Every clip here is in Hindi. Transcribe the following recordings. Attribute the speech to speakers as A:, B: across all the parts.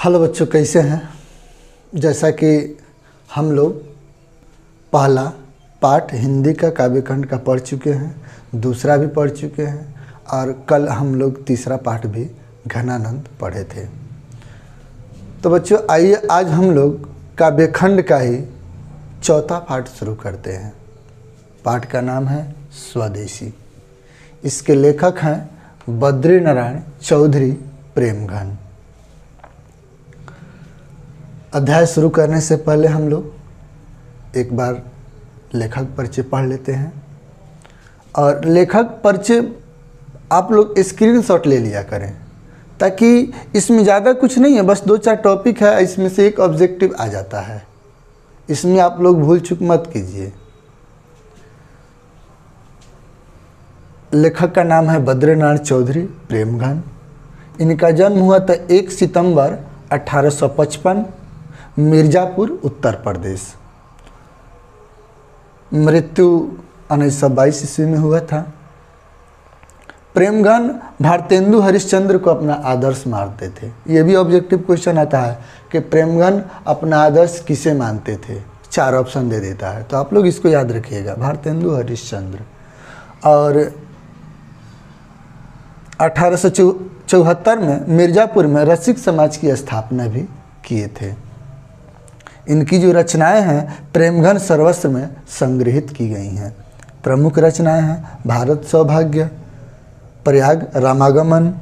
A: हेलो बच्चों, कैसे हैं। जैसा कि हम लोग पहला पाठ हिंदी का काव्यखंड का पढ़ चुके हैं, दूसरा भी पढ़ चुके हैं और कल हम लोग तीसरा पाठ भी घनानंद पढ़े थे। तो बच्चों आइए आज हम लोग काव्यखंड का ही चौथा पाठ शुरू करते हैं। पाठ का नाम है स्वदेशी। इसके लेखक हैं बद्रीनारायण चौधरी प्रेमघन। अध्याय शुरू करने से पहले हम लोग एक बार लेखक परिचय पढ़ लेते हैं। और लेखक परिचय आप लोग स्क्रीनशॉट ले लिया करें, ताकि इसमें ज़्यादा कुछ नहीं है, बस 2-4 टॉपिक है, इसमें से एक ऑब्जेक्टिव आ जाता है। इसमें आप लोग भूल चूक मत कीजिए। लेखक का नाम है बद्रीनारायण चौधरी प्रेमघन। इनका जन्म हुआ था 1 सितंबर 1855 मिर्ज़ापुर उत्तर प्रदेश। मृत्यु 1922 ईस्वी में हुआ था। प्रेमघन भारतेंदु हरिश्चंद्र को अपना आदर्श मानते थे। ये भी ऑब्जेक्टिव क्वेश्चन आता है कि प्रेमघन अपना आदर्श किसे मानते थे। 4 ऑप्शन दे देता है, तो आप लोग इसको याद रखिएगा, भारतेंदु हरिश्चंद्र। और 1874 में मिर्ज़ापुर में रसिक समाज की स्थापना भी किए थे। इनकी जो रचनाएं हैं प्रेमघन सर्वस्व में संग्रहित की गई हैं। प्रमुख रचनाएं हैं भारत सौभाग्य, प्रयाग रामागमन,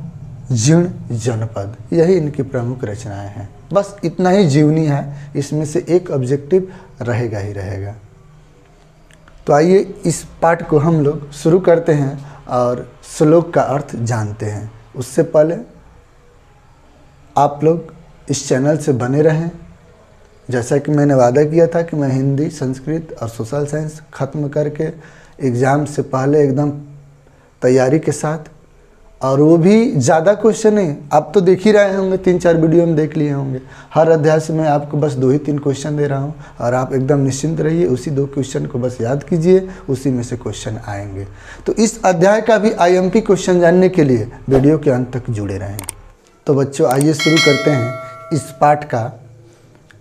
A: जीर्ण जनपद। यही इनकी प्रमुख रचनाएं हैं। बस इतना ही जीवनी है, इसमें से एक ऑब्जेक्टिव रहेगा ही रहेगा। तो आइए इस पाठ को हम लोग शुरू करते हैं और श्लोक का अर्थ जानते हैं। उससे पहले आप लोग इस चैनल से बने रहें। जैसा कि मैंने वादा किया था कि मैं हिंदी, संस्कृत और सोशल साइंस ख़त्म करके एग्ज़ाम से पहले एकदम तैयारी के साथ, और वो भी ज़्यादा क्वेश्चन नहीं, आप तो देख ही रहे होंगे, 3-4 वीडियो में देख लिए होंगे। हर अध्याय से मैं आपको बस 2 ही 3 क्वेश्चन दे रहा हूँ और आप एकदम निश्चिंत रहिए। उसी 2 क्वेश्चन को बस याद कीजिए, उसी में से क्वेश्चन आएंगे। तो इस अध्याय का भी IMP क्वेश्चन जानने के लिए वीडियो के अंत तक जुड़े रहें। तो बच्चों आइए शुरू करते हैं इस पाठ का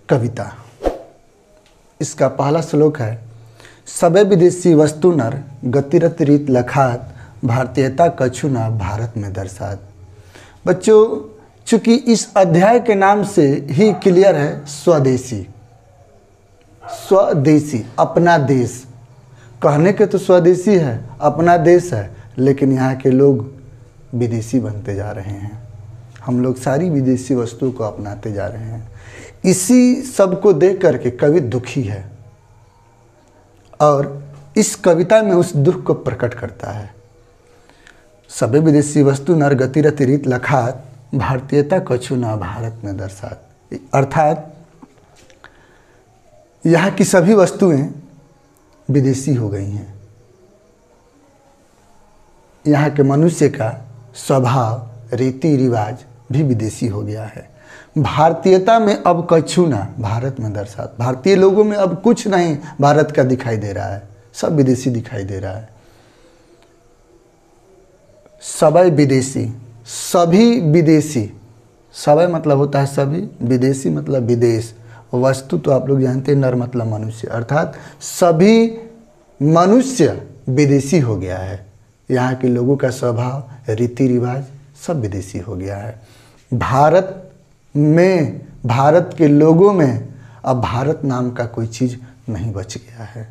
A: कविता। इसका पहला श्लोक है, सबे विदेशी वस्तु नर गतिरत रीत लखात, भारतीयता कछु ना भारत में दर्शात। बच्चों चूंकि इस अध्याय के नाम से ही क्लियर है स्वदेशी। स्वदेशी अपना देश, कहने के तो स्वदेशी है, अपना देश है, लेकिन यहाँ के लोग विदेशी बनते जा रहे हैं। हम लोग सारी विदेशी वस्तुओं को अपनाते जा रहे हैं। इसी सब को देख करके कवि दुखी है और इस कविता में उस दुख को प्रकट करता है। सबे विदेशी वस्तु नर गतिरत रीत लखात, भारतीयता कछु ना भारत में दर्शात। अर्थात यहाँ की सभी वस्तुएं विदेशी हो गई हैं। यहाँ के मनुष्य का स्वभाव, रीति रिवाज भी विदेशी हो गया है। भारतीयता में अब कछु ना भारत में दर्शात। भारतीय लोगों में अब कुछ नहीं भारत का दिखाई दे रहा है, सब विदेशी दिखाई दे रहा है। सबे विदेशी, सभी विदेशी। सबे मतलब होता है सभी, विदेशी मतलब विदेश। वस्तु तो आप लोग जानते हैं, नर मतलब मनुष्य, अर्थात सभी मनुष्य विदेशी हो गया है। यहाँ के लोगों का स्वभाव, रीति रिवाज सब विदेशी हो गया है। भारत में, भारत के लोगों में अब भारत नाम का कोई चीज़ नहीं बच गया है।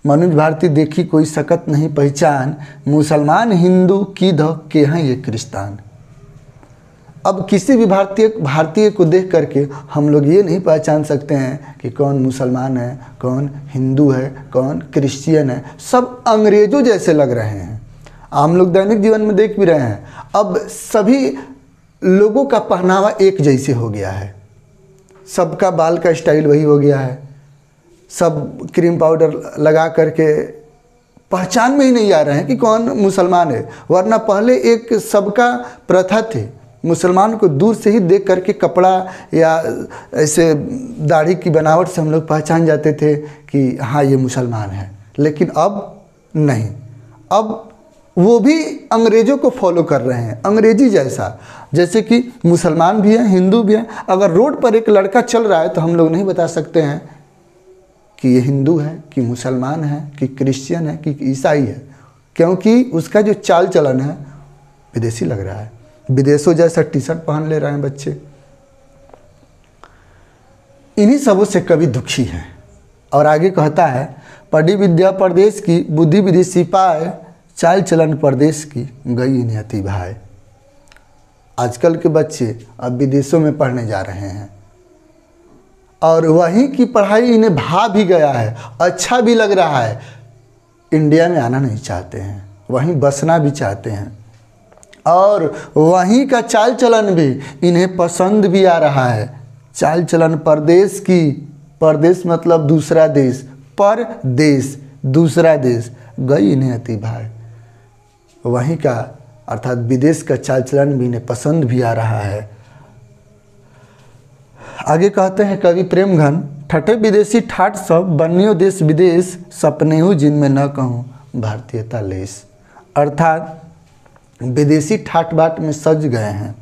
A: मनुज भारती देखी कोई सकत नहीं पहचान, मुसलमान हिंदू की धो के हैं ये क्रिस्तान। अब किसी भी भारतीय को देख करके हम लोग ये नहीं पहचान सकते हैं कि कौन मुसलमान है, कौन हिंदू है, कौन क्रिश्चियन है। सब अंग्रेजों जैसे लग रहे हैं। हम लोग दैनिक जीवन में देख भी रहे हैं, अब सभी लोगों का पहनावा एक जैसे हो गया है। सबका बाल का स्टाइल वही हो गया है। सब क्रीम पाउडर लगा करके पहचान में ही नहीं आ रहे हैं कि कौन मुसलमान है। वरना पहले एक सबका प्रथा थी, मुसलमान को दूर से ही देख करके कपड़ा या ऐसे दाढ़ी की बनावट से हम लोग पहचान जाते थे कि हाँ ये मुसलमान है। लेकिन अब नहीं, अब वो भी अंग्रेज़ों को फॉलो कर रहे हैं, अंग्रेजी जैसा। जैसे कि मुसलमान भी हैं, हिंदू भी हैं। अगर रोड पर एक लड़का चल रहा है तो हम लोग नहीं बता सकते हैं कि ये हिंदू है, कि मुसलमान है, कि क्रिश्चियन है, कि ईसाई है, क्योंकि उसका जो चाल चलन है विदेशी लग रहा है। विदेशों जैसा टी शर्ट पहन ले रहे हैं बच्चे। इन्हीं सबों से कवि दुखी है। और आगे कहता है, पढ़ी विद्या परदेश की, बुद्धि विदेशी पाए, चाल चलन परदेश की, गई इन्हें अति भाए। आजकल के बच्चे अब विदेशों में पढ़ने जा रहे हैं और वहीं की पढ़ाई इन्हें भा भी गया है, अच्छा भी लग रहा है। इंडिया में आना नहीं चाहते हैं, वहीं बसना भी चाहते हैं और वहीं का चाल चलन भी इन्हें पसंद भी आ रहा है। चाल चलन परदेश की, परदेश मतलब दूसरा देश, परदेश दूसरा देश, गई इन्हें अति भाए। वहीं का अर्थात विदेश का चाल चलन भी इन्हें पसंद भी आ रहा है। आगे कहते हैं कवि प्रेम घन, ठटे विदेशी ठाट सब, बनियो देश विदेश, सपने हूँ जिनमें न कहूँ भारतीयता लेस। अर्थात विदेशी ठाट बाट में सज गए हैं,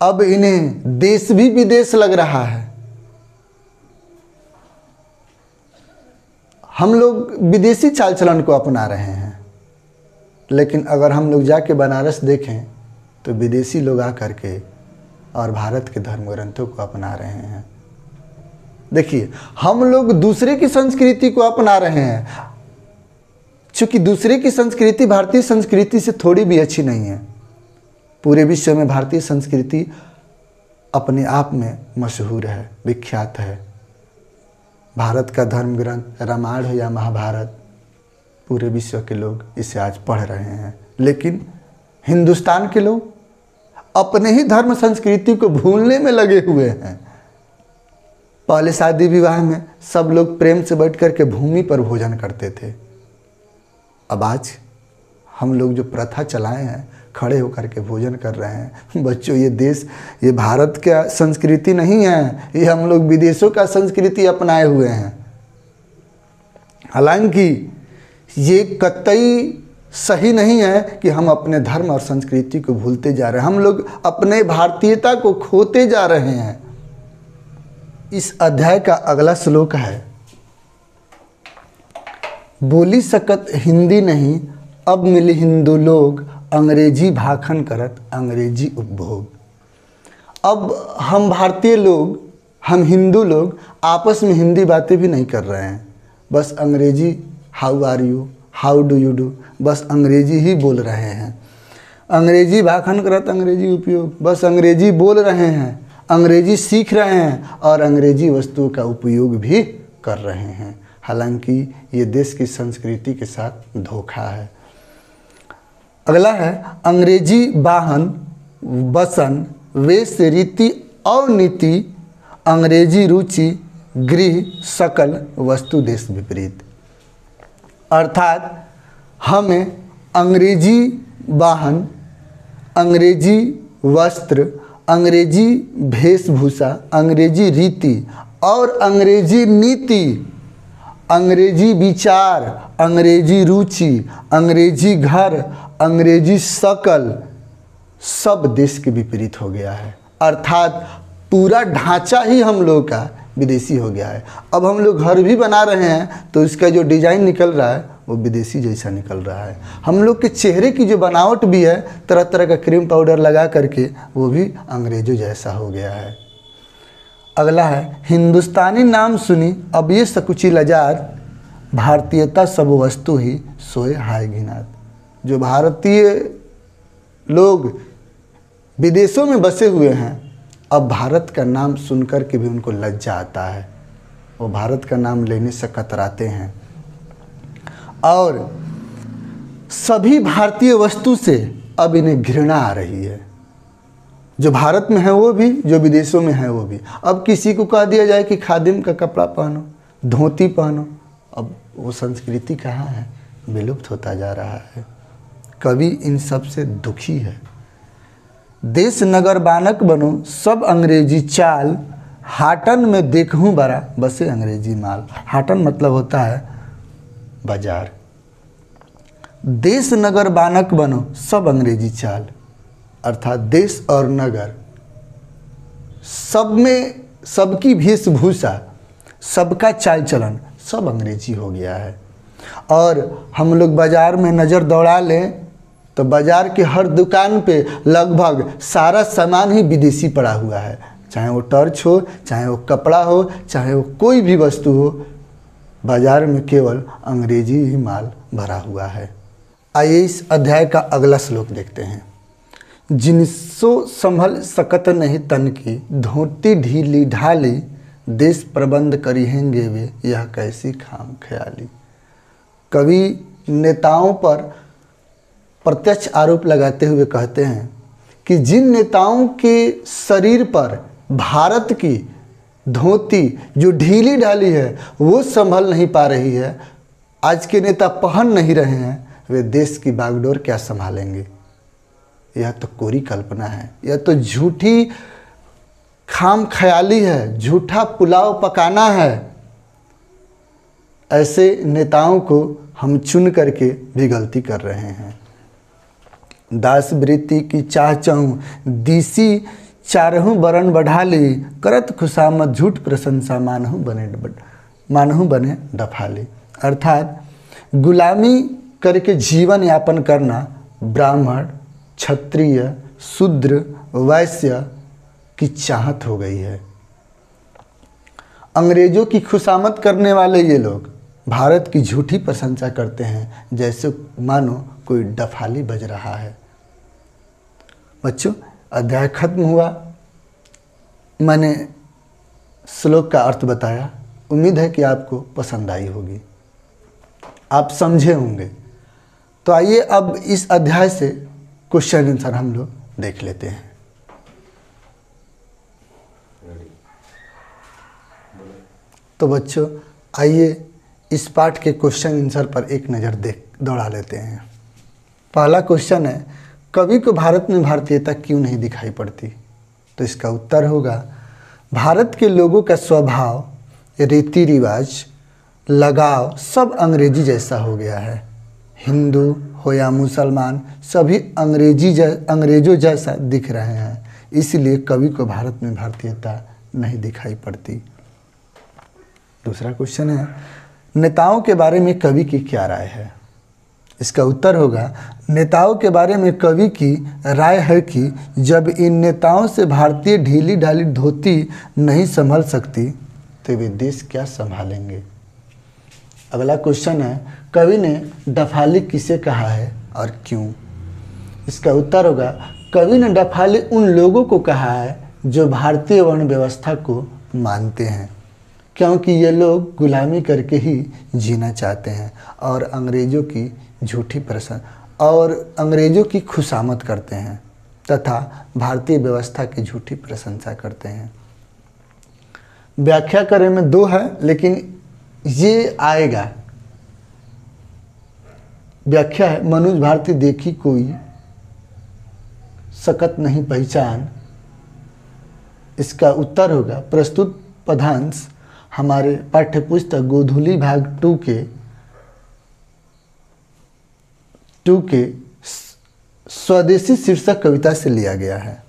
A: अब इन्हें देश भी विदेश लग रहा है। हम लोग विदेशी चाल चलन को अपना रहे हैं, लेकिन अगर हम लोग जाके बनारस देखें तो विदेशी लोग आकर के और भारत के धर्म ग्रंथों को अपना रहे हैं। देखिए, हम लोग दूसरे की संस्कृति को अपना रहे हैं, क्योंकि दूसरे की संस्कृति भारतीय संस्कृति से थोड़ी भी अच्छी नहीं है। पूरे विश्व में भारतीय संस्कृति अपने आप में मशहूर है, विख्यात है। भारत का धर्म ग्रंथ रामायण हो या महाभारत, पूरे विश्व के लोग इसे आज पढ़ रहे हैं। लेकिन हिंदुस्तान के लोग अपने ही धर्म संस्कृति को भूलने में लगे हुए हैं। पहले शादी विवाह में सब लोग प्रेम से बैठ कर के भूमि पर भोजन करते थे। अब आज हम लोग जो प्रथा चलाए हैं, खड़े होकर के भोजन कर रहे हैं। बच्चों, ये देश, ये भारत का संस्कृति नहीं है, ये हम लोग विदेशों का संस्कृति अपनाए हुए हैं। हालांकि ये कतई सही नहीं है कि हम अपने धर्म और संस्कृति को भूलते जा रहे हैं, हम लोग अपने भारतीयता को खोते जा रहे हैं। इस अध्याय का अगला श्लोक है, बोली सकत हिंदी नहीं, अब मिले हिंदू लोग, अंग्रेजी भाखन करत अंग्रेजी उपभोग। अब हम भारतीय लोग, हम हिंदू लोग आपस में हिंदी बातें भी नहीं कर रहे हैं, बस अंग्रेजी how are you, how do you do, बस अंग्रेजी ही बोल रहे हैं। अंग्रेजी भाखन करत अंग्रेजी उपयोग, बस अंग्रेजी बोल रहे हैं, अंग्रेजी सीख रहे हैं और अंग्रेजी वस्तुओं का उपयोग भी कर रहे हैं। हालांकि ये देश की संस्कृति के साथ धोखा है। अगला है, अंग्रेजी वाहन बसन वेश रीति और नीति, अंग्रेजी रुचि गृह सकल वस्तु देश विपरीत। अर्थात हमें अंग्रेजी वाहन, अंग्रेजी वस्त्र, अंग्रेजी वेशभूषा, अंग्रेजी रीति और अंग्रेजी नीति, अंग्रेजी विचार, अंग्रेजी रुचि, अंग्रेजी घर, अंग्रेजी शकल, सब देश के विपरीत हो गया है। अर्थात पूरा ढांचा ही हम लोग का विदेशी हो गया है। अब हम लोग घर भी बना रहे हैं तो इसका जो डिज़ाइन निकल रहा है वो विदेशी जैसा निकल रहा है। हम लोग के चेहरे की जो बनावट भी है, तरह तरह का क्रीम पाउडर लगा करके, वो भी अंग्रेजों जैसा हो गया है। अगला है, हिंदुस्तानी नाम सुनी अब ये सकुची लजार, भारतीयता सब वस्तु ही सोए हाय घिनात। जो भारतीय लोग विदेशों में बसे हुए हैं, अब भारत का नाम सुनकर के भी उनको लज्जा आता है, वो भारत का नाम लेने से कतराते हैं और सभी भारतीय वस्तु से अब इन्हें घृणा आ रही है। जो भारत में है वो भी, जो विदेशों में है वो भी। अब किसी को कह दिया जाए कि खादिम का कपड़ा पहनो, धोती पहनो, अब वो संस्कृति कहाँ है, विलुप्त होता जा रहा है। कवि इन सब से दुखी है। देश नगर बानक बनो सब अंग्रेजी चाल, हाटन में देखूं बड़ा बसे अंग्रेजी माल। हाटन मतलब होता है बाजार। देश नगर बानक बनो सब अंग्रेजी चाल, अर्थात देश और नगर सब में सबकी वेशभूषा, सबका चाल चलन सब अंग्रेजी हो गया है। और हम लोग बाज़ार में नज़र दौड़ा लें तो बाज़ार के हर दुकान पे लगभग सारा सामान ही विदेशी पड़ा हुआ है, चाहे वो टॉर्च हो, चाहे वो कपड़ा हो, चाहे वो कोई भी वस्तु हो, बाज़ार में केवल अंग्रेजी ही माल भरा हुआ है। आइए इस अध्याय का अगला श्लोक देखते हैं। जिनसो संभल सकत नहीं तन की, धोती ढीली ढाली, देश प्रबंध करिहेंगे वे, यह कैसी खाम ख्याली। कवि नेताओं पर प्रत्यक्ष आरोप लगाते हुए कहते हैं कि जिन नेताओं के शरीर पर भारत की धोती जो ढीली ढाली है वो संभल नहीं पा रही है, आज के नेता पहन नहीं रहे हैं, वे देश की बागडोर क्या संभालेंगे। यह तो कोरी कल्पना है, यह तो झूठी खाम ख्याली है, झूठा पुलाव पकाना है। ऐसे नेताओं को हम चुन करके भी गलती कर रहे हैं। दास वृत्ति की चाह चाहूँ, दिसी चारहूँ बरन बढ़ाली, करत खुशामद झूठ प्रशंसा मानहु बने डफाली। अर्थात गुलामी करके जीवन यापन करना ब्राह्मण, क्षत्रिय, शूद्र, वैश्य की चाहत हो गई है। अंग्रेजों की खुशामद करने वाले ये लोग भारत की झूठी प्रशंसा करते हैं, जैसे मानो कोई डफाली बज रहा है। बच्चों, अध्याय खत्म हुआ। मैंने श्लोक का अर्थ बताया, उम्मीद है कि आपको पसंद आई होगी, आप समझे होंगे। तो आइए अब इस अध्याय से क्वेश्चन आंसर हम लोग देख लेते हैं। तो बच्चों आइए इस पाठ के क्वेश्चन आंसर पर एक नज़र दौड़ा लेते हैं। पहला क्वेश्चन है, कवि को भारत में भारतीयता क्यों नहीं दिखाई पड़ती। तो इसका उत्तर होगा, भारत के लोगों का स्वभाव, रीति रिवाज, लगाव सब अंग्रेजी जैसा हो गया है। हिंदू हो या मुसलमान, सभी अंग्रेजों जैसा दिख रहे हैं, इसलिए कवि को भारत में भारतीयता नहीं दिखाई पड़ती। दूसरा क्वेश्चन है, नेताओं के बारे में कवि की क्या राय है। इसका उत्तर होगा, नेताओं के बारे में कवि की राय है कि जब इन नेताओं से भारतीय ढीली ढाली धोती नहीं संभल सकती तो वे देश क्या संभालेंगे। अगला क्वेश्चन है, कवि ने डफाली किसे कहा है और क्यों। इसका उत्तर होगा, कवि ने डफाली उन लोगों को कहा है जो भारतीय वर्ण व्यवस्था को मानते हैं, क्योंकि ये लोग गुलामी करके ही जीना चाहते हैं और अंग्रेज़ों की झूठी प्रशंसा और अंग्रेज़ों की खुशामद करते हैं तथा भारतीय व्यवस्था की झूठी प्रशंसा करते हैं। व्याख्या करने में दो है, लेकिन ये आएगा। व्याख्या है, मनोज भारती देखी कोई सकत नहीं पहचान। इसका उत्तर होगा, प्रस्तुत पदांश हमारे पाठ्यपुस्तक गोधूली भाग 2 के स्वदेशी शीर्षक कविता से लिया गया है,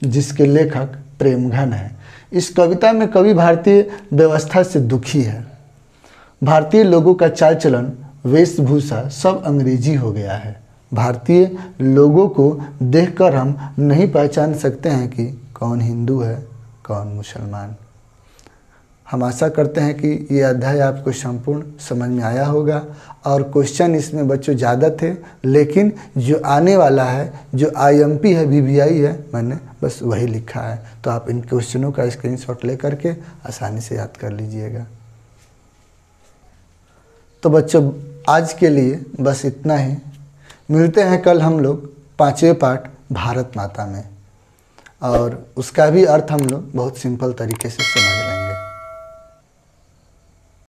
A: जिसके लेखक प्रेमघन है। इस कविता में कवि भारतीय व्यवस्था से दुखी है। भारतीय लोगों का चाल चलन, वेशभूषा सब अंग्रेजी हो गया है। भारतीय लोगों को देखकर हम नहीं पहचान सकते हैं कि कौन हिंदू है, कौन मुसलमान। हम आशा करते हैं कि ये अध्याय आपको संपूर्ण समझ में आया होगा और क्वेश्चन इसमें बच्चों ज़्यादा थे, लेकिन जो आने वाला है, जो IMP है, VVI है, मैंने बस वही लिखा है। तो आप इन क्वेश्चनों का स्क्रीनशॉट ले करके आसानी से याद कर लीजिएगा। तो बच्चों आज के लिए बस इतना ही। मिलते हैं कल हम लोग 5वें पाठ भारत माता में, और उसका भी अर्थ हम लोग बहुत सिंपल तरीके से समझ लेंगे।